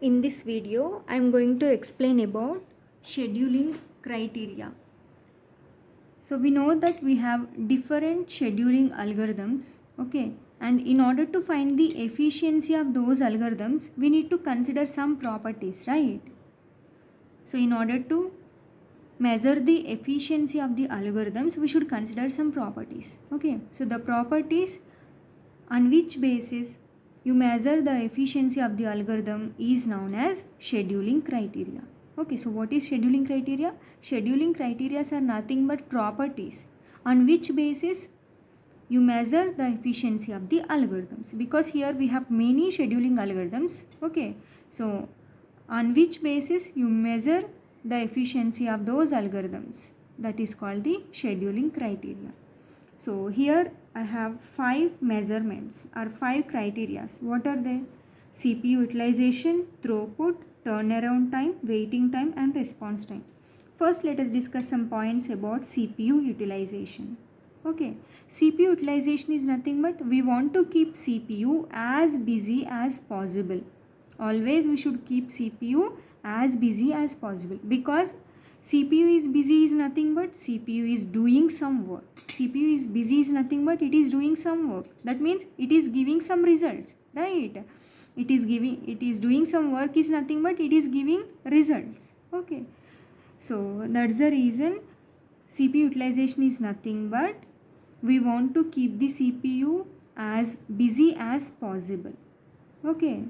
In this video, I am going to explain about scheduling criteria. So we know that we have different scheduling algorithms, okay? And in order to find the efficiency of those algorithms, we need to consider some properties, right? So in order to measure the efficiency of the algorithms, we should consider some properties, okay? So the properties on which basis you measure the efficiency of the algorithm is known as scheduling criteria. Okay, so what is scheduling criteria? Scheduling criteria are nothing but properties on which basis you measure the efficiency of the algorithms, because here we have many scheduling algorithms. Okay, so on which basis you measure the efficiency of those algorithms, that is called the scheduling criteria. So here I have 5 measurements or 5 criteria. What are they? CPU utilization, throughput, turnaround time, waiting time and response time. First let us discuss some points about CPU utilization. Okay, CPU utilization is nothing but we want to keep CPU as busy as possible. Always we should keep CPU as busy as possible, because CPU is busy is nothing but CPU is doing some work. CPU is busy is nothing but it is doing some work. That means it is giving some results, right? It is doing some work is nothing but it is giving results. Okay. So that's the reason CPU utilization is nothing but we want to keep the CPU as busy as possible. Okay.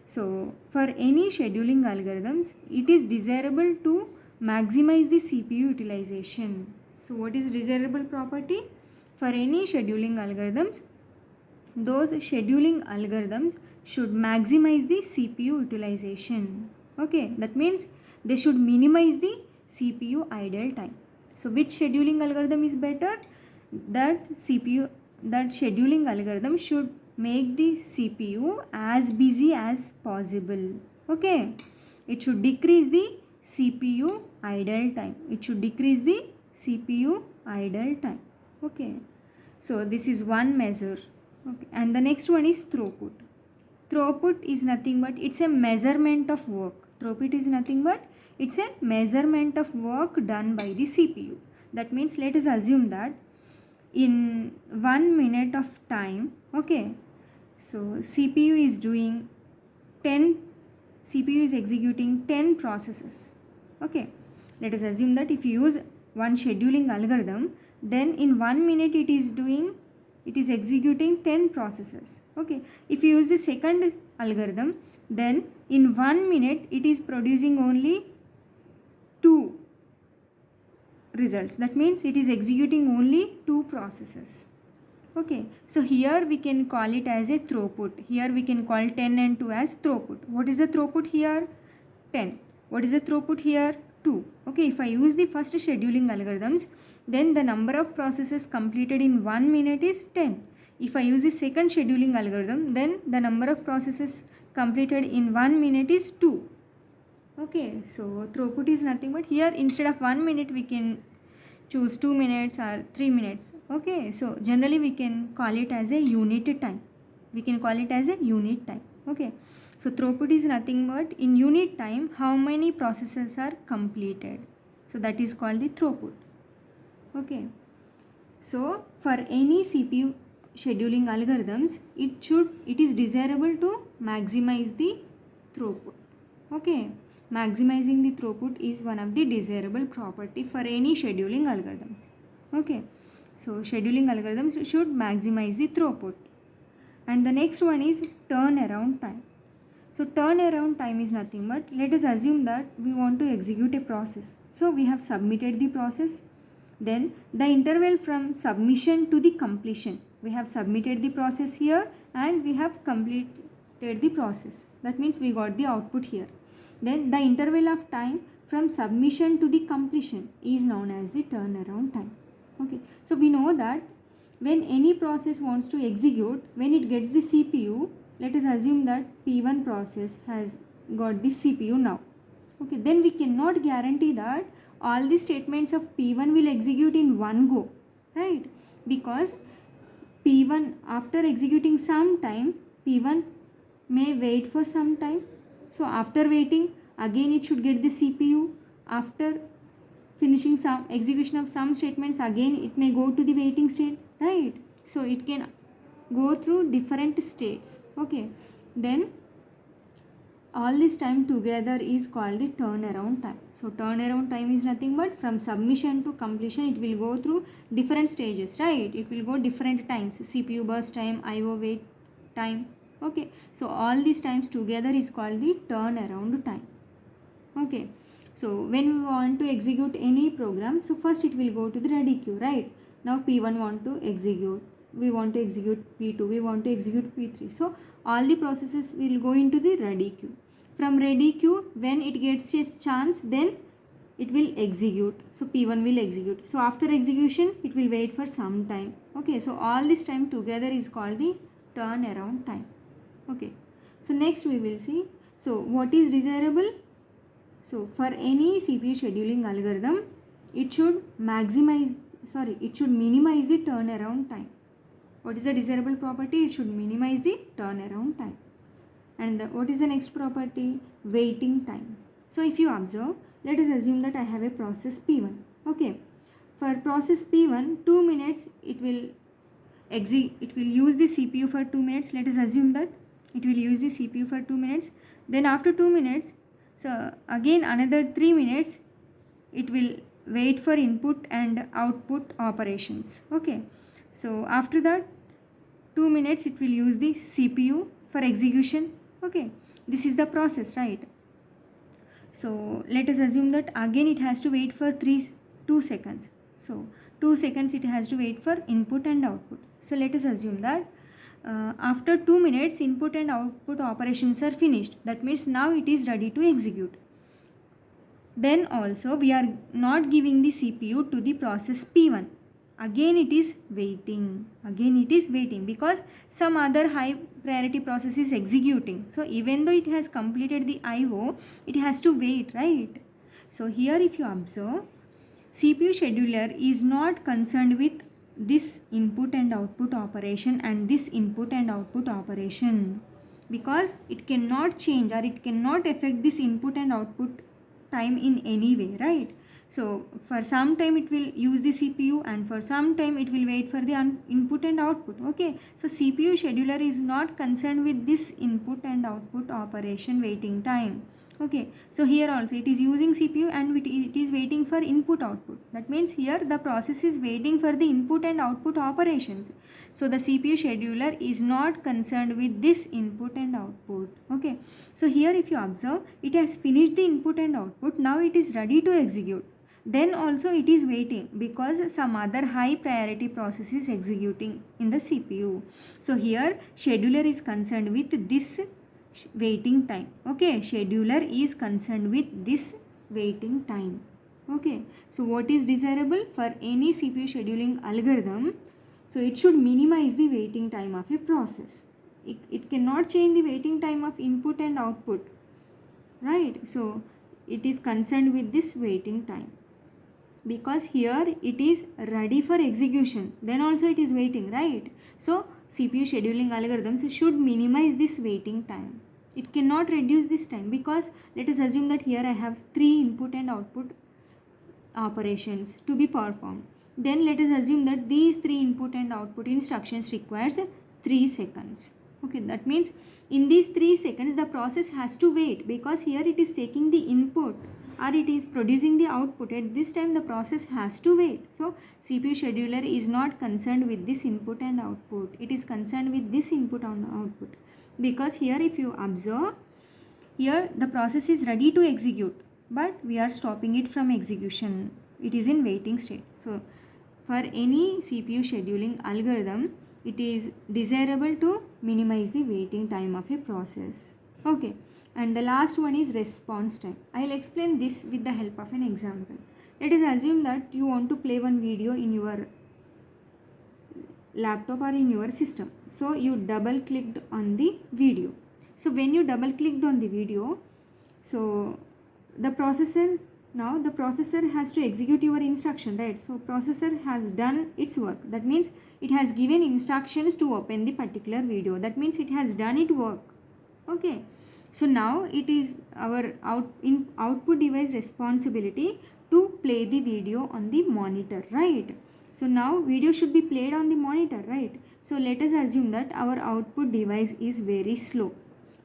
So for any scheduling algorithms, it is desirable to maximize the CPU utilization. So what is desirable property? For any scheduling algorithms, those scheduling algorithms should maximize the CPU utilization. Okay, that means they should minimize the CPU idle time. So which scheduling algorithm is better? That scheduling algorithm should make the CPU as busy as possible. Okay, it should decrease the CPU idle time. It should decrease the CPU idle time. Okay, so this is one measure. Okay, and the next one is throughput. Throughput is nothing but it's a measurement of work. Throughput is nothing but it's a measurement of work done by the CPU. That means let us assume that in 1 minute of time, okay, so CPU is doing 10, CPU is executing 10 processes. Okay, let us assume that if you use one scheduling algorithm, then in 1 minute it is executing 10 processes. Okay, if you use the second algorithm, then in 1 minute it is producing only 2 results. That means it is executing only 2 processes. Okay, so here we can call it as a throughput. Here we can call 10 and 2 as throughput. What is the throughput here? 10. What is the throughput here? 2. Okay, if I use the first scheduling algorithms, then the number of processes completed in 1 minute is 10. If I use the second scheduling algorithm, then the number of processes completed in 1 minute is 2. Okay, so throughput is nothing but here instead of 1 minute we can choose 2 minutes or 3 minutes. Okay, so generally we can call it as a unit time. We can call it as a unit time. Okay, so throughput is nothing but in unit time how many processes are completed. So that is called the throughput. Okay, so for any CPU scheduling algorithms, it is desirable to maximize the throughput. Okay, maximizing the throughput is one of the desirable property for any scheduling algorithms. Okay, so scheduling algorithms should maximize the throughput. And the next one is turnaround time. So turnaround time is nothing but let us assume that we want to execute a process. So we have submitted the process, then the interval from submission to the completion, we have submitted the process here and we have completed the process. That means we got the output here. Then the interval of time from submission to the completion is known as the turnaround time. Okay, so we know that when any process wants to execute, when it gets the CPU, let us assume that P1 process has got the CPU now. Okay, then we cannot guarantee that all the statements of P1 will execute in one go, right? Because P1 after executing some time, P1 may wait for some time. So after waiting, again it should get the CPU. After finishing some execution of some statements, again it may go to the waiting state, right? So it can go through different states. Okay, then all this time together is called the turnaround time. So turnaround time is nothing but from submission to completion it will go through different stages, right? It will go different times, CPU burst time, IO wait time. Okay, so all these times together is called the turnaround time. Okay, so when we want to execute any program, so first it will go to the ready queue, right? Now P1 want to execute, we want to execute P2, we want to execute P3. So all the processes will go into the ready queue. From ready queue, when it gets a chance, then it will execute. So P1 will execute. So after execution, it will wait for some time. Okay, so all this time together is called the turnaround time. Okay, so next we will see, so what is desirable? So for any CPU scheduling algorithm, it should minimize the turnaround time. What is the desirable property? It should minimize the turnaround time. And what is the next property? Waiting time. So if you observe, let us assume that I have a process P1. Okay, for process P1, 2 minutes it will use the CPU for 2 minutes. Let us assume that it will use the CPU for 2 minutes. Then after 2 minutes, so again another 3 minutes it will wait for input and output operations. Okay, so after that 2 minutes it will use the CPU for execution. Okay, this is the process, right? So let us assume that again it has to wait for 2 seconds. So 2 seconds it has to wait for input and output. So let us assume that after 2 minutes input and output operations are finished. That means now it is ready to execute. Then also we are not giving the CPU to the process P1. Again it is waiting. Because some other high priority process is executing. So even though it has completed the IO, it has to wait, right? So here if you observe, CPU scheduler is not concerned with this input and output operation and this input and output operation, because it cannot change or it cannot affect this input and output time in any way, right? So for some time it will use the CPU and for some time it will wait for the input and output. Okay, so CPU scheduler is not concerned with this input and output operation waiting time. Okay, so here also it is using CPU and it is waiting for input output. That means here the process is waiting for the input and output operations. So the CPU scheduler is not concerned with this input and output. Okay, so here if you observe, it has finished the input and output. Now it is ready to execute. Then also it is waiting because some other high priority process is executing in the CPU. So here scheduler is concerned with this waiting time. Okay, scheduler is concerned with this waiting time. Okay, so what is desirable for any CPU scheduling algorithm? So it should minimize the waiting time of a process. It cannot change the waiting time of input and output, right? So it is concerned with this waiting time, because here it is ready for execution, then also it is waiting, right? So CPU scheduling algorithms should minimize this waiting time. It cannot reduce this time, because let us assume that here I have 3 input and output operations to be performed. Then let us assume that these 3 input and output instructions requires 3 seconds. Okay, that means in these 3 seconds the process has to wait, because here it is taking the input or it is producing the output. At this time the process has to wait. So CPU scheduler is not concerned with this input and output. It is concerned with this input and output, because here if you observe, here the process is ready to execute, but we are stopping it from execution. It is in waiting state. So for any CPU scheduling algorithm, it is desirable to minimize the waiting time of a process. Okay, and the last one is response time. I will explain this with the help of an example. Let us assume that you want to play one video in your laptop or in your system. So you double clicked on the video. So when you double clicked on the video, so the processor has to execute your instruction, right? So processor has done its work. That means it has given instructions to open the particular video. That means it has done its work. Okay, So now it is our output device responsibility to play the video on the monitor, right? So now video should be played on the monitor, right? So let us assume that our output device is very slow.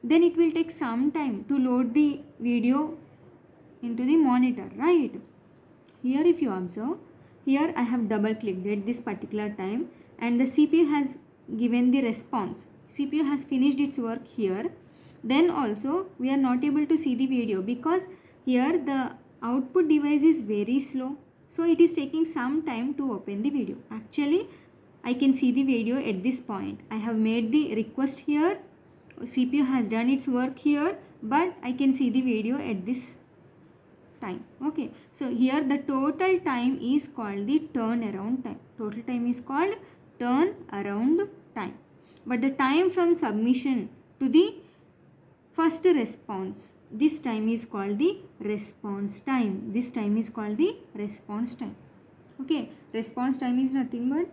Then it will take some time to load the video into the monitor, right? Here if you observe, here I have double clicked at this particular time and the CPU has given the response. CPU has finished its work here. Then also we are not able to see the video because here the output device is very slow. So it is taking some time to open the video. Actually, I can see the video at this point. I have made the request here. CPU has done its work here, but I can see the video at this time. Okay, so here the total time is called the turnaround time. Total time is called turnaround time. But the time from submission to the first response, this time is called the response time. This time is called the response time. Okay, response time is nothing but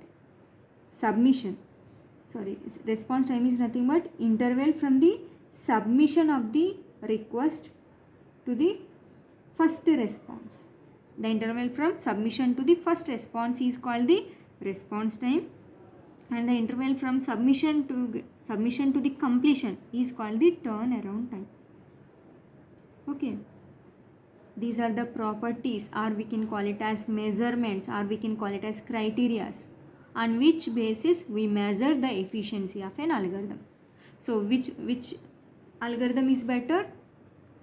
response time is nothing but interval from the submission of the request to the first response. The interval from submission to the first response is called the response time, and the interval from submission to the completion is called the turnaround time. Okay, these are the properties, or we can call it as measurements, or we can call it as criteria, on which basis we measure the efficiency of an algorithm. So which algorithm is better?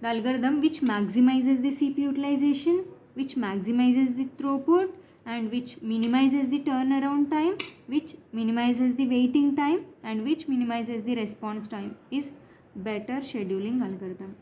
The algorithm which maximizes the CPU utilization, which maximizes the throughput, and which minimizes the turnaround time, which minimizes the waiting time, and which minimizes the response time is better scheduling algorithm.